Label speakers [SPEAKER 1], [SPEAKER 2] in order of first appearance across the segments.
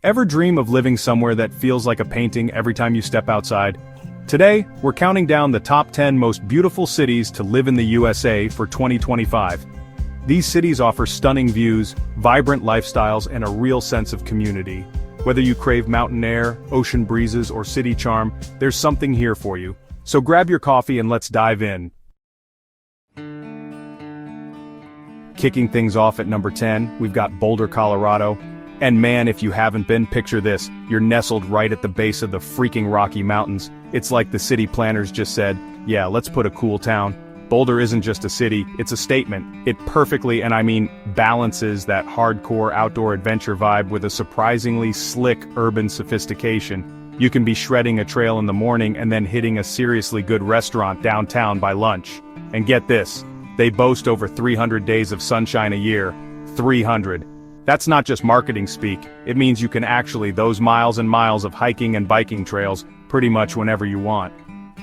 [SPEAKER 1] Ever dream of living somewhere that feels like a painting every time you step outside? Today, we're counting down the top 10 most beautiful cities to live in the USA for 2025. These cities offer stunning views, vibrant lifestyles, and a real sense of community. Whether you crave mountain air, ocean breezes, or city charm, there's something here for you. So grab your coffee and let's dive in. Kicking things off at number 10, we've got Boulder, Colorado. And man, if you haven't been, picture this, you're nestled right at the base of the freaking Rocky Mountains. It's like the city planners just said, yeah, let's put a cool town. Boulder isn't just a city, it's a statement. It perfectly, and I mean balances that hardcore outdoor adventure vibe with a surprisingly slick urban sophistication. You can be shredding a trail in the morning and then hitting a seriously good restaurant downtown by lunch. And get this, they boast over 300 days of sunshine a year. 300. That's not just marketing speak, it means you can actually those miles and miles of hiking and biking trails pretty much whenever you want.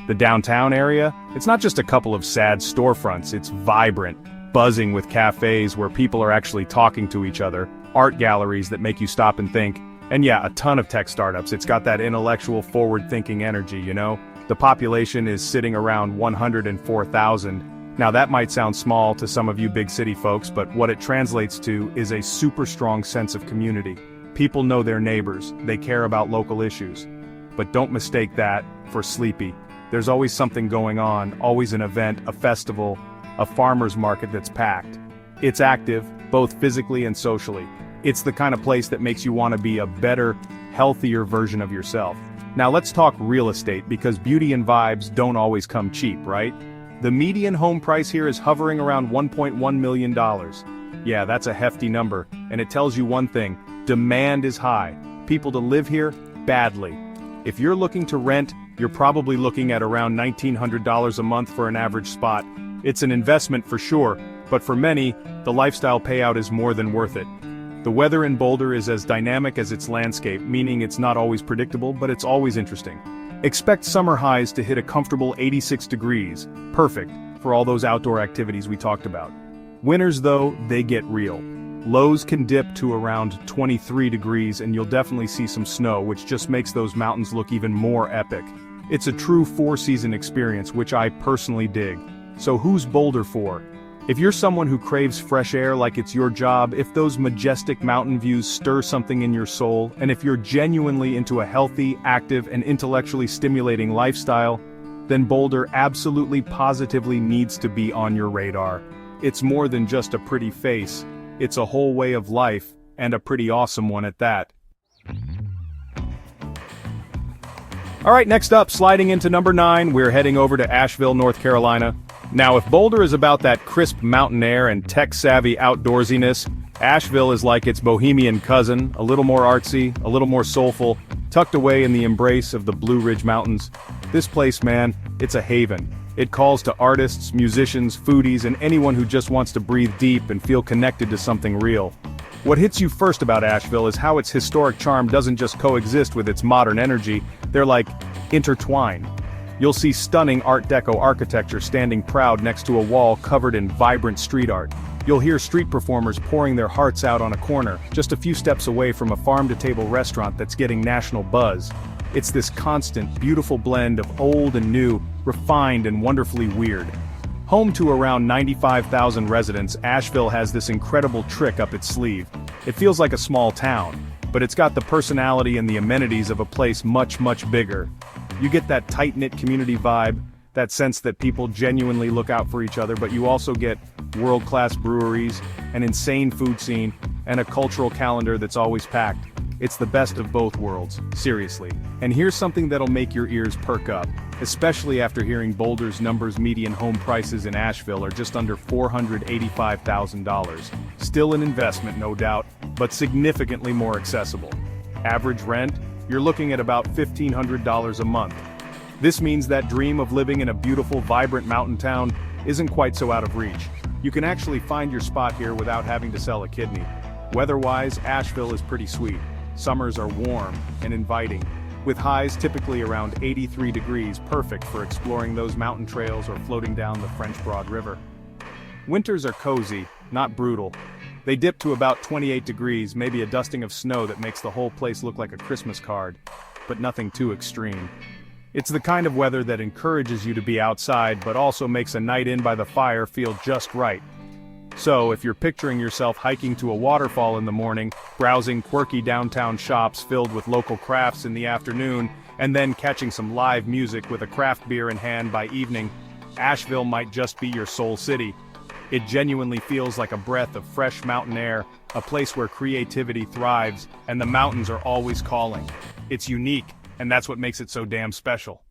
[SPEAKER 1] The downtown area, it's not just a couple of sad storefronts, it's vibrant, buzzing with cafes where people are actually talking to each other, art galleries that make you stop and think, and yeah, a ton of tech startups. It's got that intellectual forward-thinking energy, you know? The population is sitting around 104,000. Now that might sound small to some of you big city folks, but what it translates to is a super strong sense of community. People know their neighbors, they care about local issues. But don't mistake that for sleepy. There's always something going on, always an event, a festival, a farmer's market that's packed. It's active, both physically and socially. It's the kind of place that makes you want to be a better, healthier version of yourself. Now let's talk real estate, because beauty and vibes don't always come cheap, right? The median home price here is hovering around $1.1 million. Yeah, that's a hefty number, and it tells you one thing, demand is high. People to live here, badly. If you're looking to rent, you're probably looking at around $1,900 a month for an average spot. It's an investment for sure, but for many, the lifestyle payout is more than worth it. The weather in Boulder is as dynamic as its landscape, meaning it's not always predictable, but it's always interesting. Expect summer highs to hit a comfortable 86 degrees, perfect for all those outdoor activities we talked about. Winters though, they get real. Lows can dip to around 23 degrees and you'll definitely see some snow, which just makes those mountains look even more epic. It's a true four-season experience, which I personally dig. So who's Boulder for? If you're someone who craves fresh air like it's your job, if those majestic mountain views stir something in your soul, and if you're genuinely into a healthy, active, and intellectually stimulating lifestyle, then Boulder absolutely positively needs to be on your radar. It's more than just a pretty face, it's a whole way of life, and a pretty awesome one at that. Alright, next up, sliding into number 9, we're heading over to Asheville, North Carolina. Now, if Boulder is about that crisp mountain air and tech-savvy outdoorsiness, Asheville is like its bohemian cousin, a little more artsy, a little more soulful, tucked away in the embrace of the Blue Ridge Mountains. This place, man, it's a haven. It calls to artists, musicians, foodies, and anyone who just wants to breathe deep and feel connected to something real. What hits you first about Asheville is how its historic charm doesn't just coexist with its modern energy, they're like intertwined. You'll see stunning Art Deco architecture standing proud next to a wall covered in vibrant street art. You'll hear street performers pouring their hearts out on a corner, just a few steps away from a farm-to-table restaurant that's getting national buzz. It's this constant, beautiful blend of old and new, refined and wonderfully weird. Home to around 95,000 residents, Asheville has this incredible trick up its sleeve. It feels like a small town, but it's got the personality and the amenities of a place much, much bigger. You get that tight-knit community vibe, that sense that people genuinely look out for each other, but you also get world-class breweries, an insane food scene, and a cultural calendar that's always packed. It's the best of both worlds, seriously. And here's something that'll make your ears perk up, especially after hearing Boulder's median home prices in Asheville are just under $485,000. Still an investment, no doubt, but significantly more accessible. Average rent? You're looking at about $1,500 a month. This means that dream of living in a beautiful, vibrant mountain town isn't quite so out of reach. You can actually find your spot here without having to sell a kidney. Weather-wise, Asheville is pretty sweet. Summers are warm and inviting, with highs typically around 83 degrees, perfect for exploring those mountain trails or floating down the French Broad River. Winters are cozy, not brutal. They dip to about 28 degrees, maybe a dusting of snow that makes the whole place look like a Christmas card, but nothing too extreme. It's the kind of weather that encourages you to be outside but also makes a night in by the fire feel just right. So, if you're picturing yourself hiking to a waterfall in the morning, browsing quirky downtown shops filled with local crafts in the afternoon, and then catching some live music with a craft beer in hand by evening, Asheville might just be your soul city. It genuinely feels like a breath of fresh mountain air, a place where creativity thrives, and the mountains are always calling. It's unique, and that's what makes it so damn special.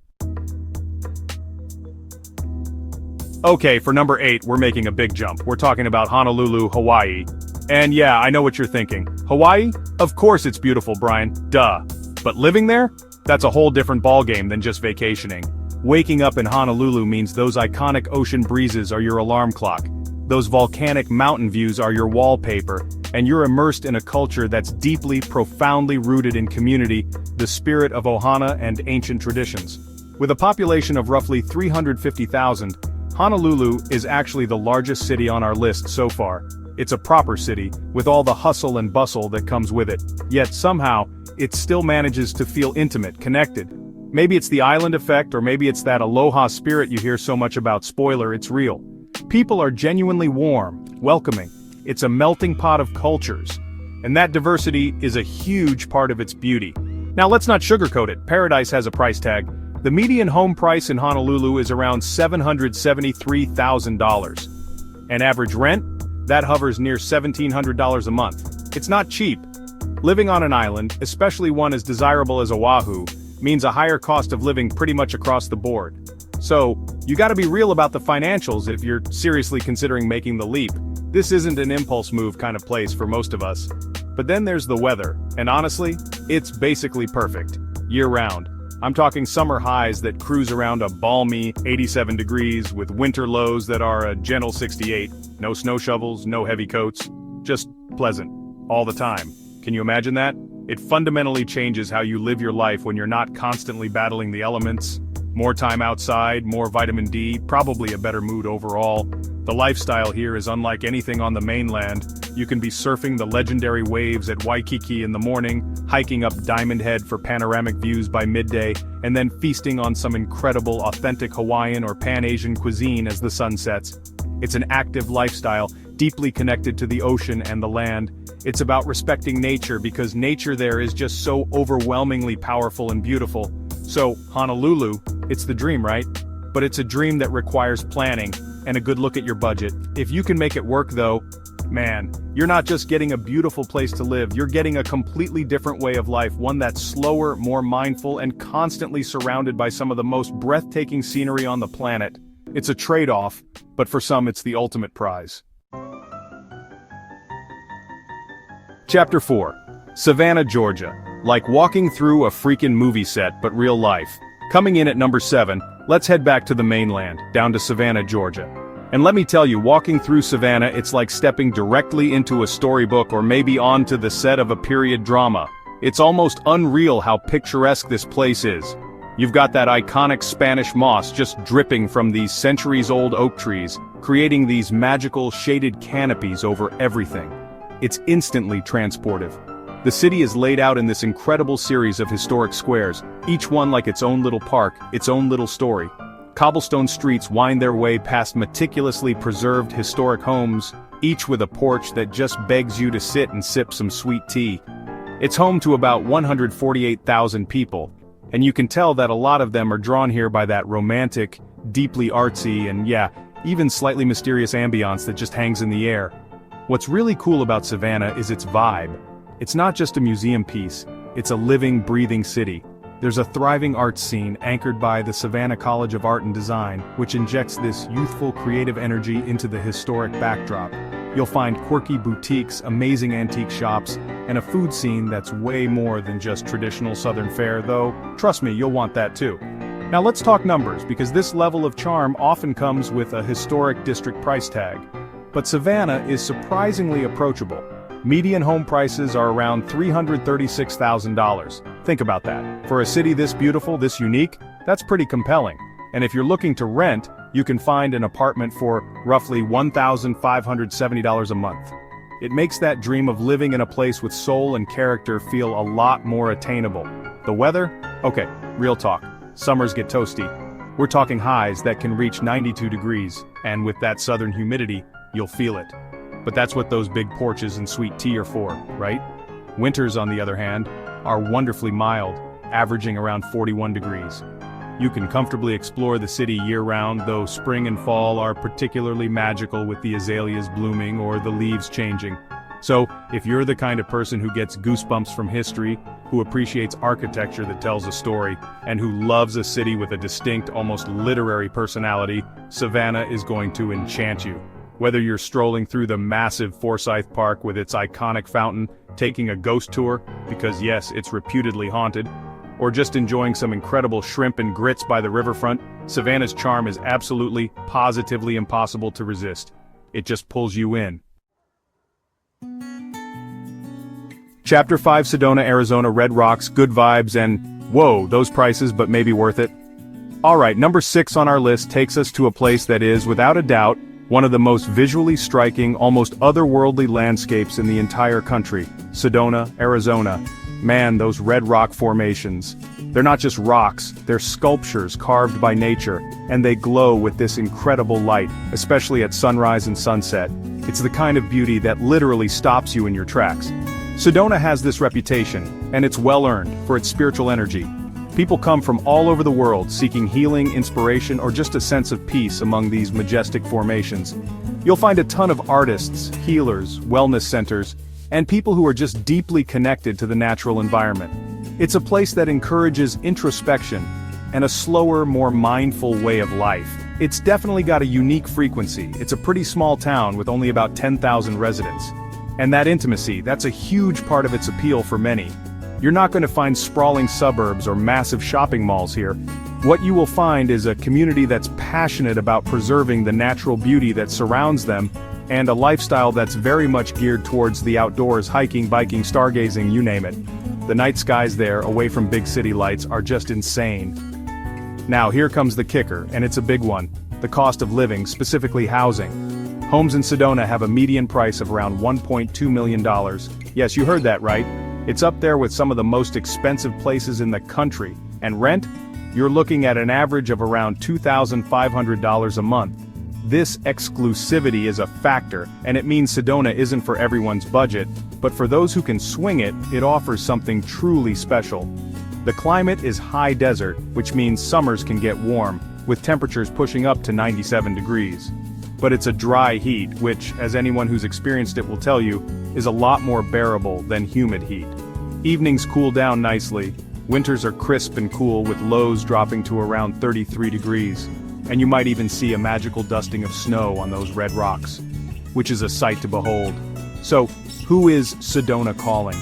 [SPEAKER 1] Okay, for number 8, we're making a big jump. We're talking about Honolulu, Hawaii. And yeah, I know what you're thinking. Hawaii? Of course it's beautiful, Brian. Duh. But living there? That's a whole different ballgame than just vacationing. Waking up in Honolulu means those iconic ocean breezes are your alarm clock. Those volcanic mountain views are your wallpaper, and you're immersed in a culture that's deeply, profoundly rooted in community, the spirit of Ohana and ancient traditions. With a population of roughly 350,000, Honolulu is actually the largest city on our list so far. It's a proper city, with all the hustle and bustle that comes with it. Yet somehow, it still manages to feel intimate, connected. Maybe it's the island effect, or maybe it's that aloha spirit you hear so much about. Spoiler, it's real. People are genuinely warm, welcoming. It's a melting pot of cultures. And that diversity is a huge part of its beauty. Now let's not sugarcoat it. Paradise has a price tag. The median home price in Honolulu is around $773,000. And average rent? That hovers near $1,700 a month. It's not cheap. Living on an island, especially one as desirable as Oahu, means a higher cost of living pretty much across the board. So, you gotta be real about the financials if you're seriously considering making the leap. This isn't an impulse move kind of place for most of us. But then there's the weather, and honestly, it's basically perfect. Year-round. I'm talking summer highs that cruise around a balmy 87 degrees with winter lows that are a gentle 68. No snow shovels, no heavy coats. Just pleasant. All the time. Can you imagine that? It fundamentally changes how you live your life when you're not constantly battling the elements. More time outside, more vitamin D, probably a better mood overall. The lifestyle here is unlike anything on the mainland. You can be surfing the legendary waves at Waikiki in the morning, hiking up Diamond Head for panoramic views by midday, and then feasting on some incredible authentic Hawaiian or Pan-Asian cuisine as the sun sets. It's an active lifestyle, deeply connected to the ocean and the land. It's about respecting nature because nature there is just so overwhelmingly powerful and beautiful. So, Honolulu, it's the dream, right? But it's a dream that requires planning and a good look at your budget. If you can make it work though, man, you're not just getting a beautiful place to live, you're getting a completely different way of life, one that's slower, more mindful, and constantly surrounded by some of the most breathtaking scenery on the planet. It's a trade-off, but for some it's the ultimate prize. Chapter 4. Savannah, Georgia. Like walking through a freaking movie set, but real life. Coming in at number 7, let's head back to the mainland, down to Savannah, Georgia. And let me tell you, walking through Savannah, it's like stepping directly into a storybook or maybe onto the set of a period drama. It's almost unreal how picturesque this place is. You've got that iconic Spanish moss just dripping from these centuries-old oak trees, creating these magical shaded canopies over everything. It's instantly transportive. The city is laid out in this incredible series of historic squares, each one like its own little park, its own little story. Cobblestone streets wind their way past meticulously preserved historic homes, each with a porch that just begs you to sit and sip some sweet tea. It's home to about 148,000 people, and you can tell that a lot of them are drawn here by that romantic, deeply artsy and yeah, even slightly mysterious ambiance that just hangs in the air. What's really cool about Savannah is its vibe. It's not just a museum piece, it's a living, breathing city. There's a thriving arts scene anchored by the Savannah College of Art and Design, which injects this youthful creative energy into the historic backdrop. You'll find quirky boutiques, amazing antique shops, and a food scene that's way more than just traditional Southern fare, though, trust me, you'll want that too. Now let's talk numbers, because this level of charm often comes with a historic district price tag. But Savannah is surprisingly approachable. Median home prices are around $336,000. Think about that. For a city this beautiful, this unique, that's pretty compelling. And if you're looking to rent, you can find an apartment for roughly $1,570 a month. It makes that dream of living in a place with soul and character feel a lot more attainable. The weather? Okay, real talk. Summers get toasty. We're talking highs that can reach 92 degrees, and with that southern humidity, you'll feel it. But that's what those big porches and sweet tea are for, right? Winters, on the other hand, are wonderfully mild, averaging around 41 degrees. You can comfortably explore the city year-round, though spring and fall are particularly magical with the azaleas blooming or the leaves changing. So, if you're the kind of person who gets goosebumps from history, who appreciates architecture that tells a story, and who loves a city with a distinct, almost literary personality, Savannah is going to enchant you. Whether you're strolling through the massive Forsyth Park with its iconic fountain, taking a ghost tour, because yes, it's reputedly haunted, or just enjoying some incredible shrimp and grits by the riverfront, Savannah's charm is absolutely, positively impossible to resist. It just pulls you in. Chapter 5: Sedona, Arizona, red rocks, good vibes, and, whoa, those prices, but maybe worth it. Alright, number 6 on our list takes us to a place that is, without a doubt, one of the most visually striking, almost otherworldly landscapes in the entire country, Sedona, Arizona. Man, those red rock formations. They're not just rocks, they're sculptures carved by nature, and they glow with this incredible light, especially at sunrise and sunset. It's the kind of beauty that literally stops you in your tracks. Sedona has this reputation, and it's well-earned, for its spiritual energy. People come from all over the world seeking healing, inspiration, or just a sense of peace among these majestic formations. You'll find a ton of artists, healers, wellness centers, and people who are just deeply connected to the natural environment. It's a place that encourages introspection and a slower, more mindful way of life. It's definitely got a unique frequency. It's a pretty small town with only about 10,000 residents. And that intimacy, that's a huge part of its appeal for many. You're not going to find sprawling suburbs or massive shopping malls here. What you will find is a community that's passionate about preserving the natural beauty that surrounds them, and a lifestyle that's very much geared towards the outdoors, hiking, biking, stargazing, you name it. The night skies there, away from big city lights, are just insane. Now here comes the kicker, and it's a big one: the cost of living, specifically housing. Homes in Sedona have a median price of around $1.2 million. Yes, you heard that right. It's up there with some of the most expensive places in the country. And rent? You're looking at an average of around $2,500 a month. This exclusivity is a factor, and it means Sedona isn't for everyone's budget, but for those who can swing it, it offers something truly special. The climate is high desert, which means summers can get warm, with temperatures pushing up to 97 degrees. But it's a dry heat, which, as anyone who's experienced it will tell you, is a lot more bearable than humid heat. Evenings cool down nicely, winters are crisp and cool with lows dropping to around 33 degrees, and you might even see a magical dusting of snow on those red rocks, which is a sight to behold. So, who is Sedona calling?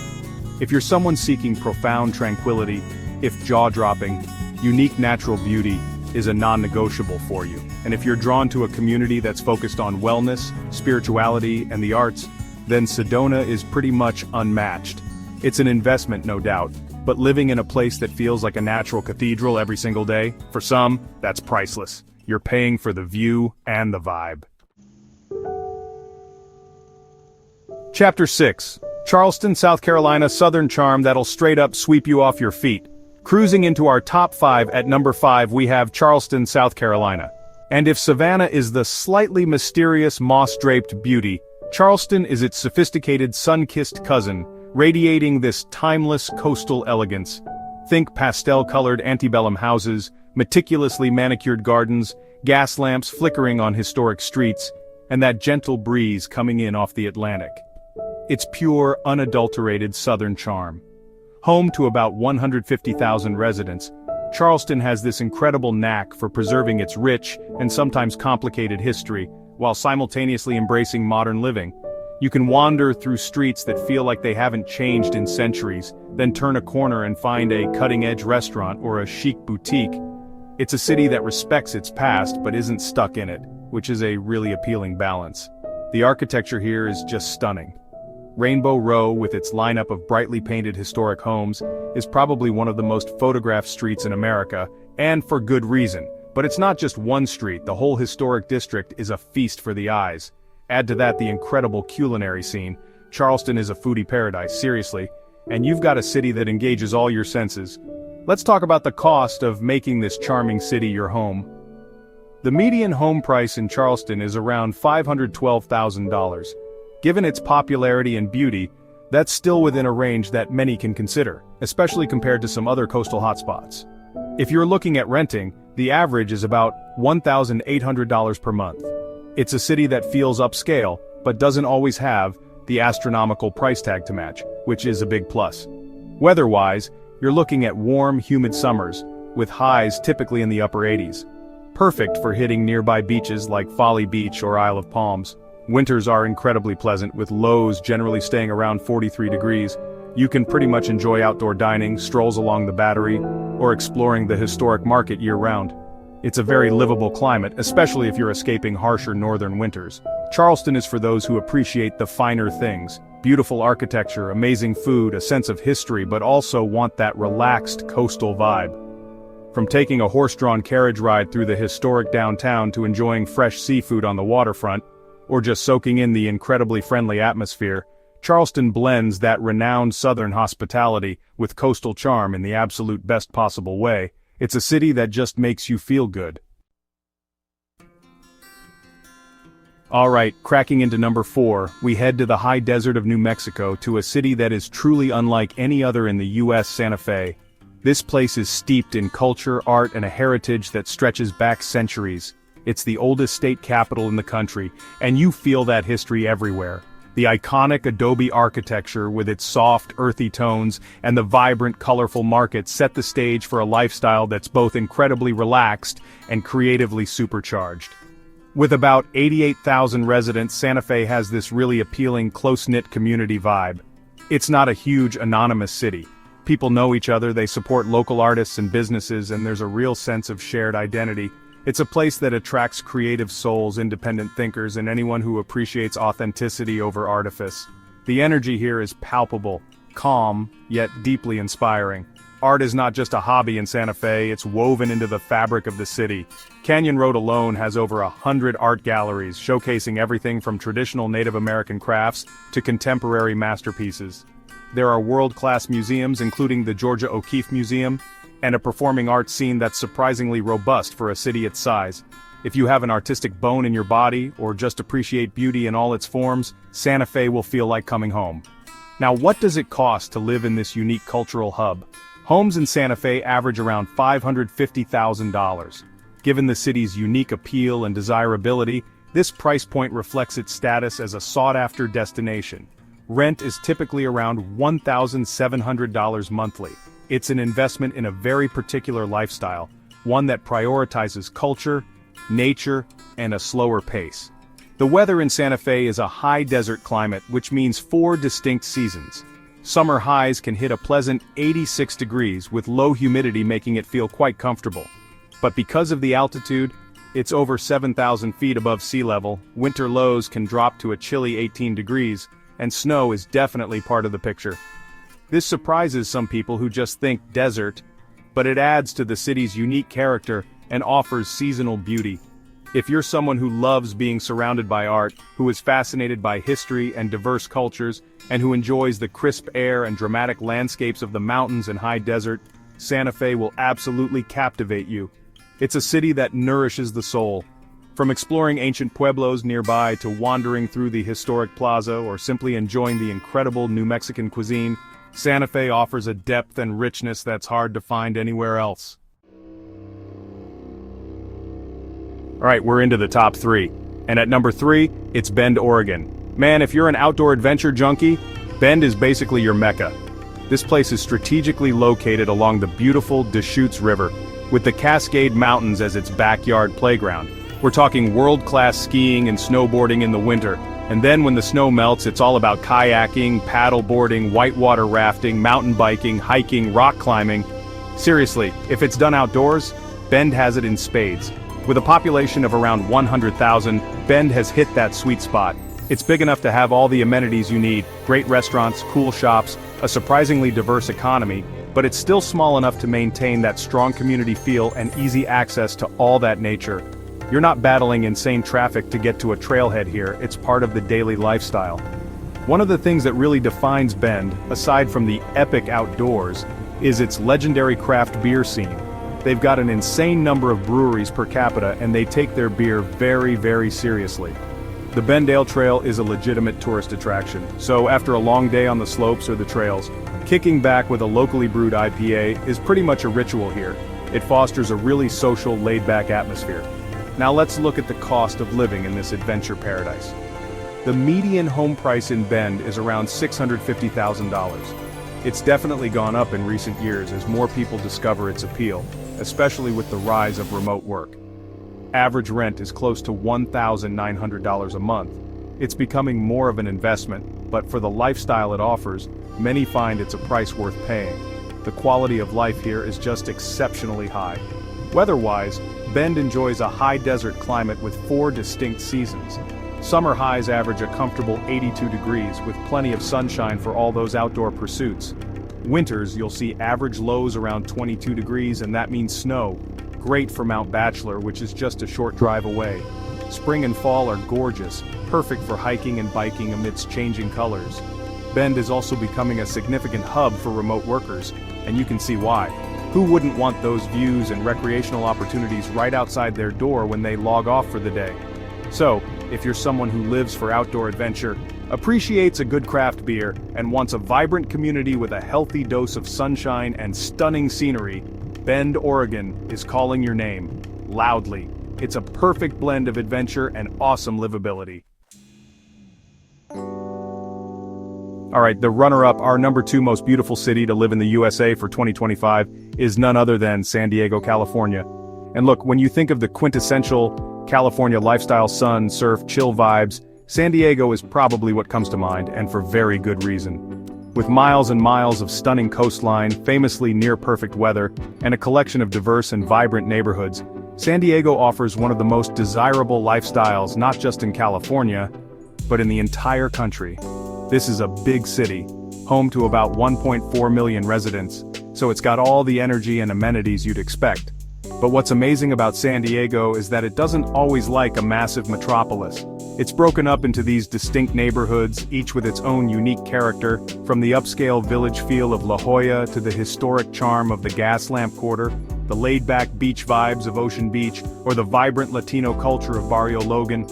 [SPEAKER 1] If you're someone seeking profound tranquility, if jaw-dropping, unique natural beauty is a non-negotiable for you, and if you're drawn to a community that's focused on wellness, spirituality, and the arts, then Sedona is pretty much unmatched. It's an investment, no doubt, but living in a place that feels like a natural cathedral every single day, for some, that's priceless. You're paying for the view and the vibe. Chapter 6: Charleston, South Carolina, southern charm that'll straight up sweep you off your feet. Cruising into our top 5, at number 5 we have Charleston, South Carolina. And if Savannah is the slightly mysterious moss-draped beauty, Charleston is its sophisticated sun-kissed cousin, radiating this timeless coastal elegance. Think pastel-colored antebellum houses, meticulously manicured gardens, gas lamps flickering on historic streets, and that gentle breeze coming in off the Atlantic. It's pure, unadulterated southern charm. Home to about 150,000 residents, Charleston has this incredible knack for preserving its rich and sometimes complicated history, while simultaneously embracing modern living. You can wander through streets that feel like they haven't changed in centuries, then turn a corner and find a cutting-edge restaurant or a chic boutique. It's a city that respects its past but isn't stuck in it, which is a really appealing balance. The architecture here is just stunning. Rainbow Row, with its lineup of brightly painted historic homes, is probably one of the most photographed streets in America, and for good reason. But it's not just one street, the whole historic district is a feast for the eyes. Add to that the incredible culinary scene. Charleston is a foodie paradise, seriously. And you've got a city that engages all your senses. Let's talk about the cost of making this charming city your home. The median home price in Charleston is around $512,000. Given its popularity and beauty, that's still within a range that many can consider, especially compared to some other coastal hotspots. If you're looking at renting, the average is about $1,800 per month. It's a city that feels upscale, but doesn't always have the astronomical price tag to match, which is a big plus. Weather-wise, you're looking at warm, humid summers, with highs typically in the upper 80s. Perfect for hitting nearby beaches like Folly Beach or Isle of Palms. Winters are incredibly pleasant, with lows generally staying around 43 degrees. You can pretty much enjoy outdoor dining, strolls along the Battery, or exploring the historic market year-round. It's a very livable climate, especially if you're escaping harsher northern winters. Charleston is for those who appreciate the finer things. Beautiful architecture, amazing food, a sense of history, but also want that relaxed coastal vibe. From taking a horse-drawn carriage ride through the historic downtown to enjoying fresh seafood on the waterfront, or just soaking in the incredibly friendly atmosphere, Charleston blends that renowned southern hospitality with coastal charm in the absolute best possible way. It's a city that just makes you feel good. Alright, cracking into number 4, we head to the high desert of New Mexico, to a city that is truly unlike any other in the US, Santa Fe. This place is steeped in culture, art, and a heritage that stretches back centuries. It's the oldest state capital in the country, and you feel that history everywhere. The iconic adobe architecture with its soft, earthy tones and the vibrant, colorful markets set the stage for a lifestyle that's both incredibly relaxed and creatively supercharged. With about 88,000 residents, Santa Fe has this really appealing, close-knit community vibe. It's not a huge, anonymous city. People know each other, they support local artists and businesses, and there's a real sense of shared identity. It's a place that attracts creative souls, independent thinkers, and anyone who appreciates authenticity over artifice. The energy here is palpable, calm, yet deeply inspiring. Art is not just a hobby in Santa Fe, it's woven into the fabric of the city. Canyon Road alone has over 100 art galleries, showcasing everything from traditional Native American crafts to contemporary masterpieces. There are world-class museums, including the Georgia O'Keeffe Museum, and a performing arts scene that's surprisingly robust for a city its size. If you have an artistic bone in your body, or just appreciate beauty in all its forms, Santa Fe will feel like coming home. Now, what does it cost to live in this unique cultural hub? Homes in Santa Fe average around $550,000. Given the city's unique appeal and desirability, this price point reflects its status as a sought-after destination. Rent is typically around $1,700 monthly. It's an investment in a very particular lifestyle, one that prioritizes culture, nature, and a slower pace. The weather in Santa Fe is a high desert climate, which means 4 distinct seasons. Summer highs can hit a pleasant 86 degrees, with low humidity making it feel quite comfortable. But because of the altitude, it's over 7,000 feet above sea level, winter lows can drop to a chilly 18 degrees, and snow is definitely part of the picture. This surprises some people who just think desert, but it adds to the city's unique character and offers seasonal beauty. If you're someone who loves being surrounded by art, who is fascinated by history and diverse cultures, and who enjoys the crisp air and dramatic landscapes of the mountains and high desert, Santa Fe will absolutely captivate you. It's a city that nourishes the soul. From exploring ancient pueblos nearby to wandering through the historic plaza or simply enjoying the incredible New Mexican cuisine, Santa Fe offers a depth and richness that's hard to find anywhere else. Alright, we're into the top 3. And at number 3, it's Bend, Oregon. Man, if you're an outdoor adventure junkie, Bend is basically your mecca. This place is strategically located along the beautiful Deschutes River, with the Cascade Mountains as its backyard playground. We're talking world-class skiing and snowboarding in the winter, and then when the snow melts, it's all about kayaking, paddleboarding, whitewater rafting, mountain biking, hiking, rock climbing. Seriously, if it's done outdoors, Bend has it in spades. With a population of around 100,000, Bend has hit that sweet spot. It's big enough to have all the amenities you need, great restaurants, cool shops, a surprisingly diverse economy, but it's still small enough to maintain that strong community feel and easy access to all that nature. You're not battling insane traffic to get to a trailhead here, it's part of the daily lifestyle. One of the things that really defines Bend, aside from the epic outdoors, is its legendary craft beer scene. They've got an insane number of breweries per capita and they take their beer very, very seriously. The Bend Ale Trail is a legitimate tourist attraction, so after a long day on the slopes or the trails, kicking back with a locally brewed IPA is pretty much a ritual here. It fosters a really social, laid-back atmosphere. Now let's look at the cost of living in this adventure paradise. The median home price in Bend is around $650,000. It's definitely gone up in recent years as more people discover its appeal, especially with the rise of remote work. Average rent is close to $1,900 a month. It's becoming more of an investment, but for the lifestyle it offers, many find it's a price worth paying. The quality of life here is just exceptionally high. Weather-wise, Bend enjoys a high desert climate with 4 distinct seasons. Summer highs average a comfortable 82 degrees with plenty of sunshine for all those outdoor pursuits. Winters, you'll see average lows around 22 degrees and that means snow. Great for Mount Bachelor, which is just a short drive away. Spring and fall are gorgeous, perfect for hiking and biking amidst changing colors. Bend is also becoming a significant hub for remote workers, and you can see why. Who wouldn't want those views and recreational opportunities right outside their door when they log off for the day? So, if you're someone who lives for outdoor adventure, appreciates a good craft beer, and wants a vibrant community with a healthy dose of sunshine and stunning scenery, Bend, Oregon is calling your name, loudly. It's a perfect blend of adventure and awesome livability. Alright, the runner-up, our number 2 most beautiful city to live in the USA for 2025, is none other than San Diego, California. And look, when you think of the quintessential California lifestyle, sun, surf, chill vibes, San Diego is probably what comes to mind, and for very good reason. With miles and miles of stunning coastline, famously near-perfect weather, and a collection of diverse and vibrant neighborhoods, San Diego offers one of the most desirable lifestyles not just in California, but in the entire country. This is a big city, home to about 1.4 million residents, so it's got all the energy and amenities you'd expect. But what's amazing about San Diego is that it doesn't always like a massive metropolis. It's broken up into these distinct neighborhoods, each with its own unique character, from the upscale village feel of La Jolla to the historic charm of the Gaslamp Quarter, the laid-back beach vibes of Ocean Beach, or the vibrant Latino culture of Barrio Logan.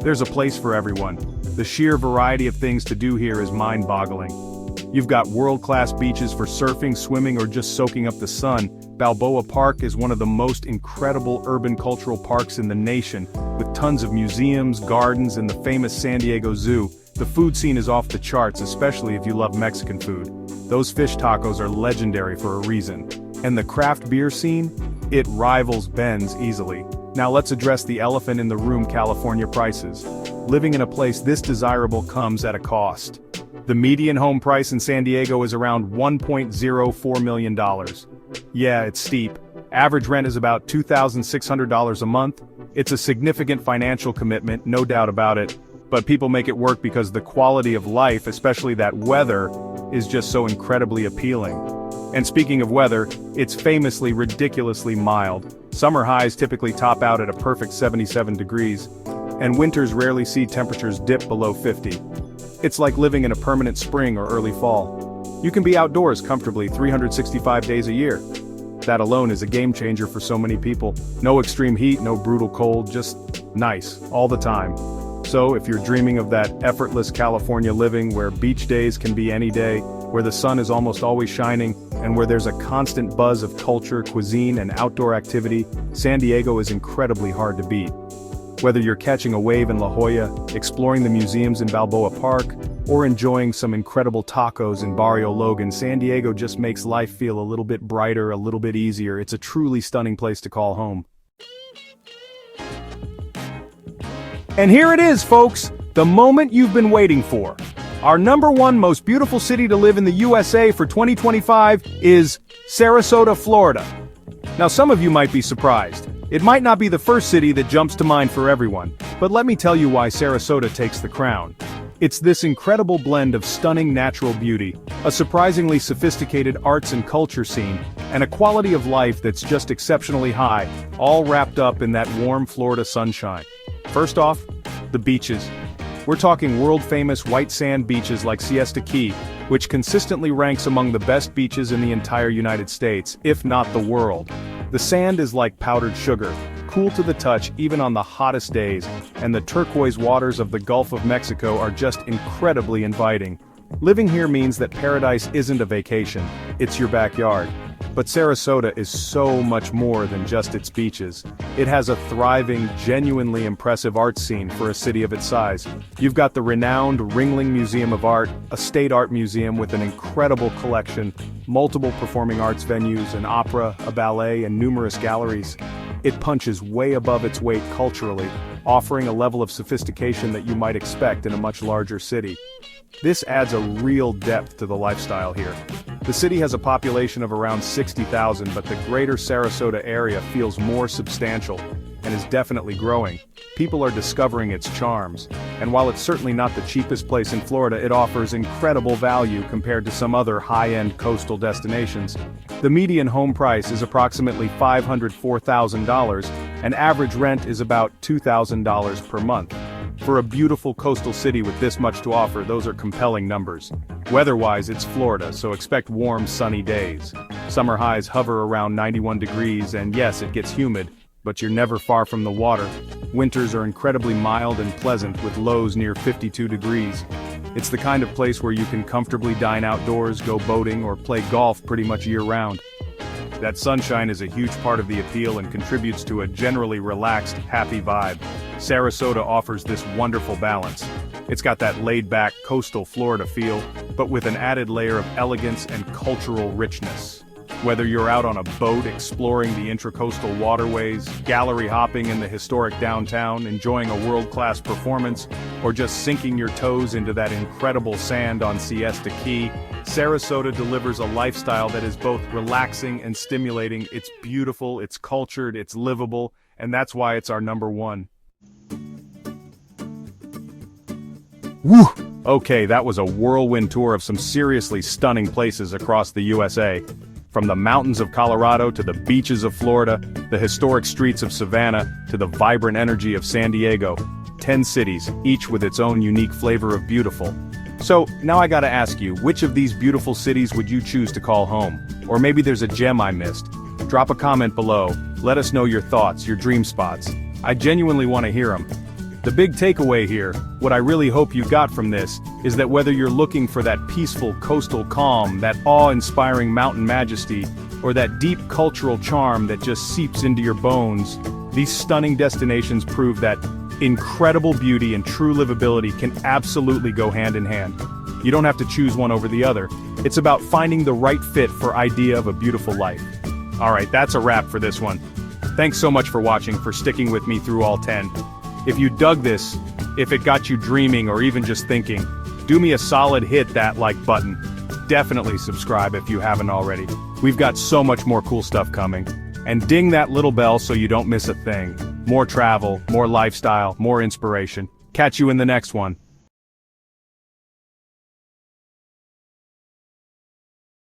[SPEAKER 1] There's a place for everyone. The sheer variety of things to do here is mind-boggling. You've got world-class beaches for surfing, swimming, or just soaking up the sun. Balboa Park is one of the most incredible urban cultural parks in the nation, with tons of museums, gardens, and the famous San Diego Zoo. The food scene is off the charts, especially if you love Mexican food. Those fish tacos are legendary for a reason. And the craft beer scene? It rivals Bend's easily. Now let's address the elephant in the room: California prices. Living in a place this desirable comes at a cost. The median home price in San Diego is around $1.04 million. Yeah, it's steep. Average rent is about $2,600 a month. It's a significant financial commitment, no doubt about it, but people make it work because the quality of life, especially that weather, is just so incredibly appealing. And speaking of weather, it's famously ridiculously mild. Summer highs typically top out at a perfect 77 degrees, and winters rarely see temperatures dip below 50. It's like living in a permanent spring or early fall. You can be outdoors comfortably 365 days a year. That alone is a game changer for so many people. No extreme heat, no brutal cold, just nice, all the time. So if you're dreaming of that effortless California living where beach days can be any day, where the sun is almost always shining, and where there's a constant buzz of culture, cuisine, and outdoor activity, San Diego is incredibly hard to beat. Whether you're catching a wave in La Jolla, exploring the museums in Balboa Park, or enjoying some incredible tacos in Barrio Logan, San Diego just makes life feel a little bit brighter, a little bit easier. It's a truly stunning place to call home. And here it is, folks, the moment you've been waiting for. Our number 1 most beautiful city to live in the USA for 2025 is Sarasota, Florida. Now some of you might be surprised. It might not be the first city that jumps to mind for everyone, but let me tell you why Sarasota takes the crown. It's this incredible blend of stunning natural beauty, a surprisingly sophisticated arts and culture scene, and a quality of life that's just exceptionally high, all wrapped up in that warm Florida sunshine. First off, the beaches. We're talking world-famous white sand beaches like Siesta Key, which consistently ranks among the best beaches in the entire United States, if not the world. The sand is like powdered sugar, cool to the touch even on the hottest days, and the turquoise waters of the Gulf of Mexico are just incredibly inviting. Living here means that paradise isn't a vacation, it's your backyard. But Sarasota is so much more than just its beaches. It has a thriving, genuinely impressive art scene for a city of its size. You've got the renowned Ringling Museum of Art, a state art museum with an incredible collection, multiple performing arts venues, an opera, a ballet, and numerous galleries. It punches way above its weight culturally, offering a level of sophistication that you might expect in a much larger city. This adds a real depth to the lifestyle here. The city has a population of around 60,000, but the greater Sarasota area feels more substantial, and is definitely growing. People are discovering its charms, and while it's certainly not the cheapest place in Florida, it offers incredible value compared to some other high-end coastal destinations. The median home price is approximately $504,000, and average rent is about $2,000 per month. For a beautiful coastal city with this much to offer, those are compelling numbers. Weather-wise, it's Florida, so expect warm, sunny days. Summer highs hover around 91 degrees, and yes, it gets humid, but you're never far from the water. Winters are incredibly mild and pleasant, with lows near 52 degrees. It's the kind of place where you can comfortably dine outdoors, go boating, or play golf pretty much year-round. That sunshine is a huge part of the appeal and contributes to a generally relaxed, happy vibe. Sarasota offers this wonderful balance. It's got that laid-back, coastal Florida feel, but with an added layer of elegance and cultural richness. Whether you're out on a boat exploring the intracoastal waterways, gallery hopping in the historic downtown, enjoying a world-class performance, or just sinking your toes into that incredible sand on Siesta Key, Sarasota delivers a lifestyle that is both relaxing and stimulating. It's beautiful, it's cultured, it's livable, and that's why it's our number one. Woo! Okay, that was a whirlwind tour of some seriously stunning places across the USA. From the mountains of Colorado to the beaches of Florida, the historic streets of Savannah to the vibrant energy of San Diego. 10 cities, each with its own unique flavor of beautiful. So, now I gotta ask you, which of these beautiful cities would you choose to call home? Or maybe there's a gem I missed. Drop a comment below, let us know your thoughts, your dream spots. I genuinely want to hear them. The big takeaway here, what I really hope you got from this, is that whether you're looking for that peaceful coastal calm, that awe-inspiring mountain majesty, or that deep cultural charm that just seeps into your bones, these stunning destinations prove that incredible beauty and true livability can absolutely go hand in hand. You don't have to choose one over the other. It's about finding the right fit for idea of a beautiful life. Alright, that's a wrap for this one. Thanks so much for watching, for sticking with me through all 10. If you dug this, if it got you dreaming or even just thinking, do me a solid, hit that like button. Definitely subscribe if you haven't already. We've got so much more cool stuff coming. And ding that little bell so you don't miss a thing. More travel, more lifestyle, more inspiration. Catch you in the next one.